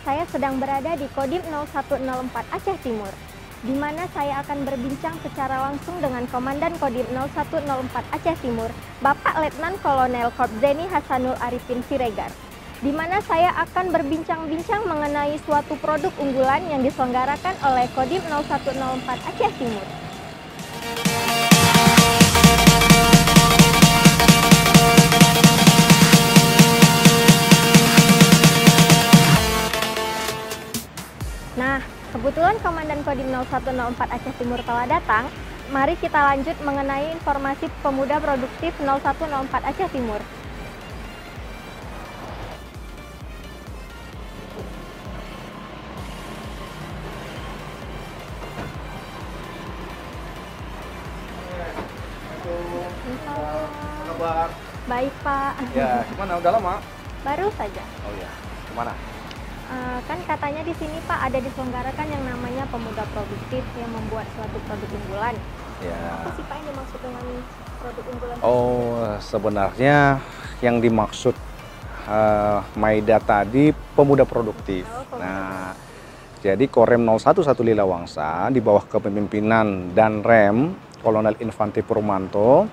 saya sedang berada di Kodim 0104 Aceh Timur, di mana saya akan berbincang secara langsung dengan Komandan Kodim 0104 Aceh Timur, Bapak Letnan Kolonel Kopzeni Hasanul Arifin Siregar, di mana saya akan berbincang-bincang mengenai suatu produk unggulan yang diselenggarakan oleh Kodim 0104 Aceh Timur. Nah, kebetulan Komandan Kodim 0104 Aceh Timur telah datang. Mari kita lanjut mengenai informasi pemuda produktif 0104 Aceh Timur. Kabar? Baik, Pak. Ya, gimana? Udah lama? Baru saja. Oh ya, kemana? Kan katanya di sini, Pak, ada diselenggarakan yang namanya pemuda produktif yang membuat suatu produk unggulan. Ya. Apa sih, Pak, yang dimaksud dengan produk unggulan? Oh, sebenarnya yang dimaksud Maida tadi pemuda produktif. Nah, jadi Korem 01 Lila Wangsa di bawah kepemimpinan dan Rem Kolonel Infantri Purmanto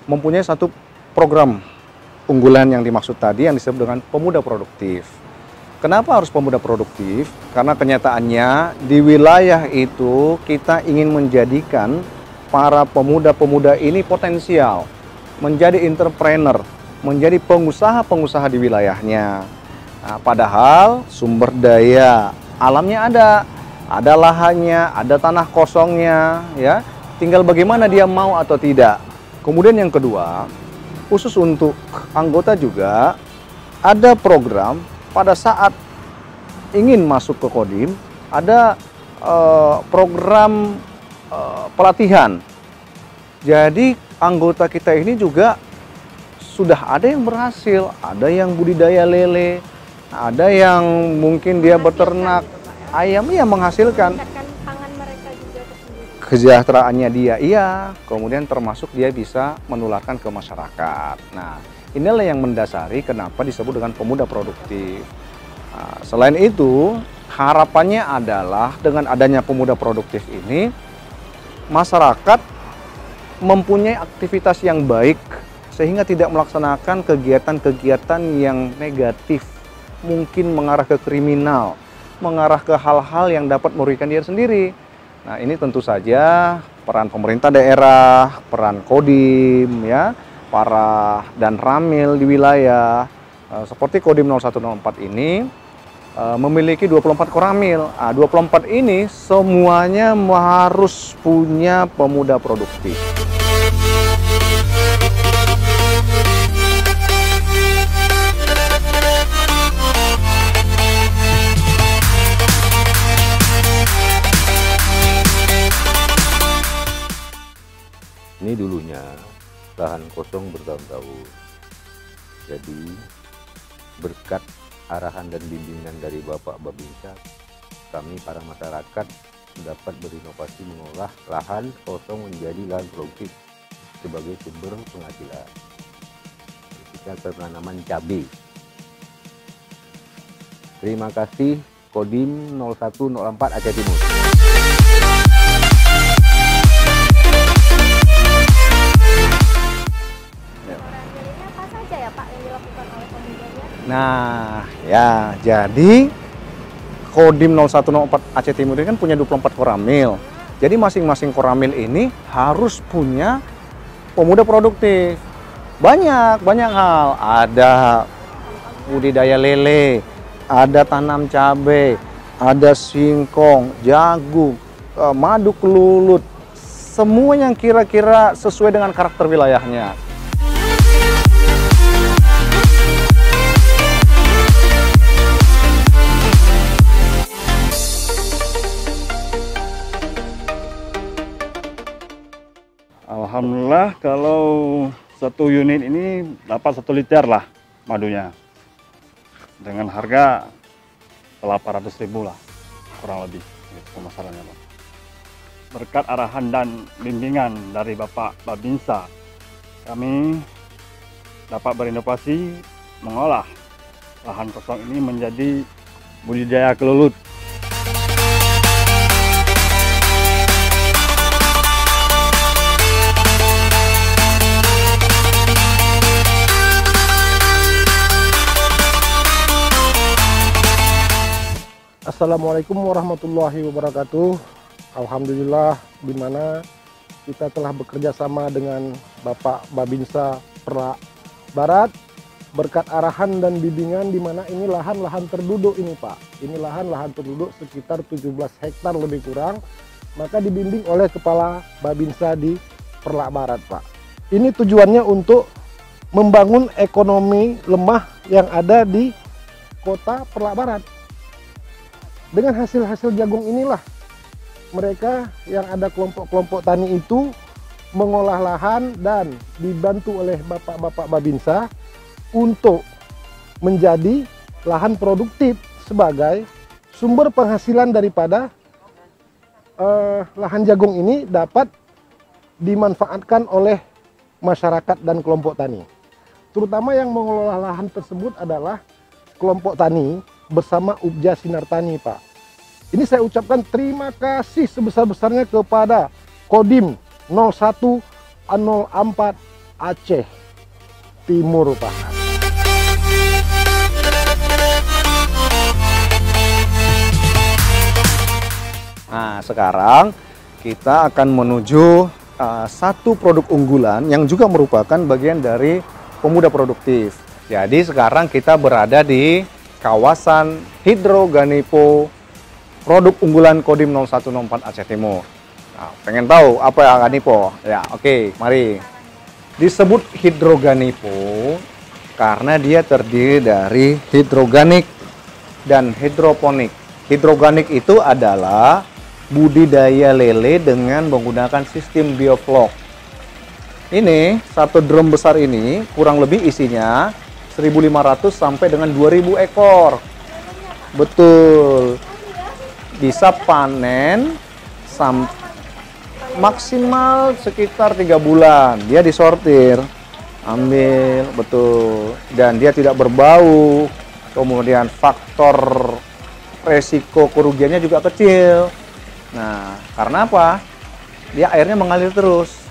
mempunyai satu program unggulan yang dimaksud tadi yang disebut dengan pemuda produktif. Kenapa harus pemuda produktif? Karena kenyataannya di wilayah itu kita ingin menjadikan para pemuda-pemuda ini potensial menjadi entrepreneur, menjadi pengusaha-pengusaha di wilayahnya. Nah, padahal sumber daya alamnya ada lahannya, ada tanah kosongnya, ya. Tinggal bagaimana dia mau atau tidak. Kemudian yang kedua, khusus untuk anggota juga ada program pada saat ingin masuk ke Kodim, ada program pelatihan. Jadi anggota kita ini juga sudah ada yang berhasil, ada yang budidaya lele, ada yang mungkin dia beternak ayam, ya menghasilkan kesejahteraannya dia, iya. Kemudian termasuk dia bisa menularkan ke masyarakat. Nah, inilah yang mendasari kenapa disebut dengan pemuda produktif. Nah, selain itu, harapannya adalah dengan adanya pemuda produktif ini, masyarakat mempunyai aktivitas yang baik sehingga tidak melaksanakan kegiatan-kegiatan yang negatif, mungkin mengarah ke kriminal, mengarah ke hal-hal yang dapat merugikan diri sendiri. Nah, ini tentu saja peran pemerintah daerah, peran Kodim, ya, para dan Ramil di wilayah seperti Kodim 0104 ini memiliki 24 koramil. Nah, 24 ini semuanya harus punya pemuda produktif. Ini dulunya lahan kosong bertahun-tahun. Jadi berkat arahan dan bimbingan dari Bapak Babinsa, kami para masyarakat dapat berinovasi mengolah lahan kosong menjadi lahan produktif sebagai sumber penghasilan. Kita penanaman cabai. Terima kasih Kodim 0104 Aceh Timur. Nah, ya, jadi Kodim 0104 Aceh Timur ini kan punya 24 koramil. Jadi masing-masing koramil ini harus punya pemuda produktif. Banyak hal. Ada budidaya lele, ada tanam cabai, ada singkong, jagung, madu kelulut. Semua yang kira-kira sesuai dengan karakter wilayahnya. Alhamdulillah kalau satu unit ini dapat 1 liter lah madunya dengan harga 800.000 lah kurang lebih pemasarannya, Pak. Berkat arahan dan bimbingan dari Bapak Babinsa, kami dapat berinovasi mengolah lahan kosong ini menjadi budidaya kelulut. Assalamualaikum warahmatullahi wabarakatuh. Alhamdulillah, di mana kita telah bekerja sama dengan Bapak Babinsa Perlak Barat berkat arahan dan bimbingan, di mana ini lahan-lahan terduduk ini Pak. Ini lahan-lahan terduduk sekitar 17 hektar lebih kurang, maka dibimbing oleh Kepala Babinsa di Perlak Barat Pak. Ini tujuannya untuk membangun ekonomi lemah yang ada di kota Perlak Barat. Dengan hasil-hasil jagung inilah mereka yang ada kelompok-kelompok tani itu mengolah lahan dan dibantu oleh bapak-bapak Babinsa untuk menjadi lahan produktif sebagai sumber penghasilan daripada lahan jagung ini dapat dimanfaatkan oleh masyarakat dan kelompok tani. Terutama yang mengelola lahan tersebut adalah kelompok tani bersama Ubja Sinar Tani Pak. Ini saya ucapkan terima kasih sebesar-besarnya kepada Kodim 0104 Aceh Timur Pak. Nah, sekarang kita akan menuju satu produk unggulan yang juga merupakan bagian dari pemuda produktif. Jadi sekarang kita berada di kawasan Hidroganipo, produk unggulan Kodim 0104 Aceh Timur. Nah, pengen tahu apa yang Ganipo? Ya, oke, mari. Disebut Hidroganipo karena dia terdiri dari hidroganik dan hidroponik. Hidroganik itu adalah budidaya lele dengan menggunakan sistem bioflok. Ini satu drum besar ini kurang lebih isinya 1.500 sampai dengan 2.000 ekor. Betul. Bisa panen maksimal sekitar 3 bulan. Dia disortir, ambil, betul. Dan dia tidak berbau. Kemudian faktor resiko kerugiannya juga kecil. Nah, karena apa? Dia airnya mengalir terus.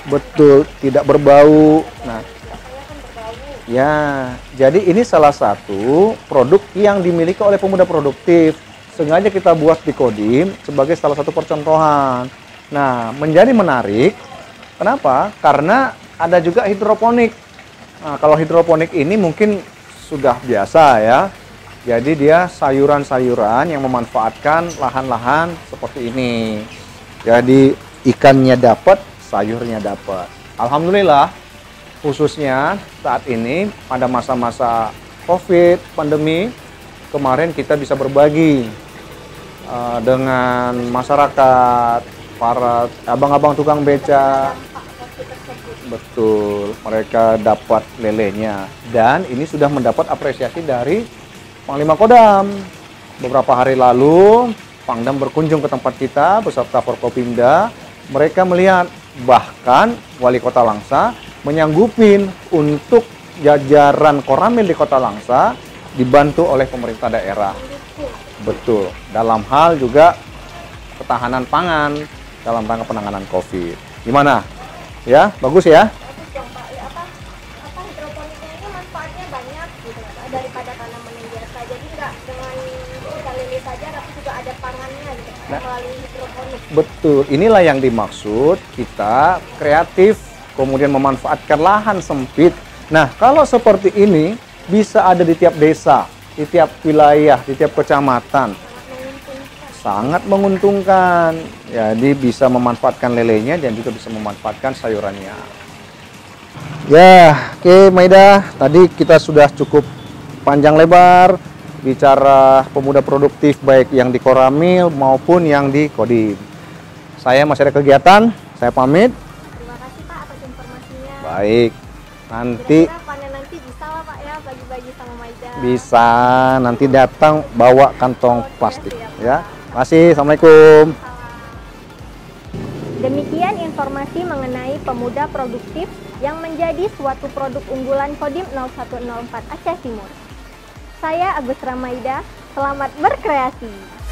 Betul, tidak berbau. Nah, ya, jadi ini salah satu produk yang dimiliki oleh pemuda produktif. Sengaja kita buat di Kodim sebagai salah satu percontohan. Nah, menjadi menarik. Kenapa? Karena ada juga hidroponik. Nah, kalau hidroponik ini mungkin sudah biasa ya. Jadi dia sayuran-sayuran yang memanfaatkan lahan-lahan seperti ini. Jadi ikannya dapat, sayurnya dapat. Alhamdulillah, khususnya saat ini pada masa-masa COVID, pandemi, kemarin kita bisa berbagi dengan masyarakat, para abang-abang tukang beca. Betul, mereka dapat lelenya. Dan ini sudah mendapat apresiasi dari Panglima Kodam. Beberapa hari lalu, Pangdam berkunjung ke tempat kita beserta Forkopimda. Mereka melihat, bahkan Wali Kota Langsa menyanggupin untuk jajaran Koramil di Kota Langsa dibantu oleh pemerintah daerah. Betul, dalam hal juga ketahanan pangan dalam rangka penanganan COVID. Gimana? Ya, bagus ya? Bagus dong Pak. Ya, hidroponiknya ini manfaatnya banyak gitu daripada tanaman yang biasa. Jadi nggak dengan kita lele saja, tapi juga ada pangannya gitu melalui hidroponik. Betul, inilah yang dimaksud kita kreatif, kemudian memanfaatkan lahan sempit. Nah, kalau seperti ini bisa ada di tiap desa, di tiap wilayah, di tiap kecamatan. Sangat menguntungkan. Jadi bisa memanfaatkan lelenya dan juga bisa memanfaatkan sayurannya. Ya, oke Maida, tadi kita sudah cukup panjang lebar bicara pemuda produktif baik yang di Koramil maupun yang di Kodim. Saya masih ada kegiatan, saya pamit. Terima kasih Pak atas informasinya. Baik, nanti Kira-kira panen nanti bisa lah Pak ya, bagi-bagi sama Maida. bisa, nanti datang bawa kantong Oke, plastik siap, ya. Pak. Terima kasih, Assalamualaikum. Salam. Demikian informasi mengenai pemuda produktif yang menjadi suatu produk unggulan Kodim 0104 Aceh Timur. Saya Agus Ramaida, selamat berkreasi.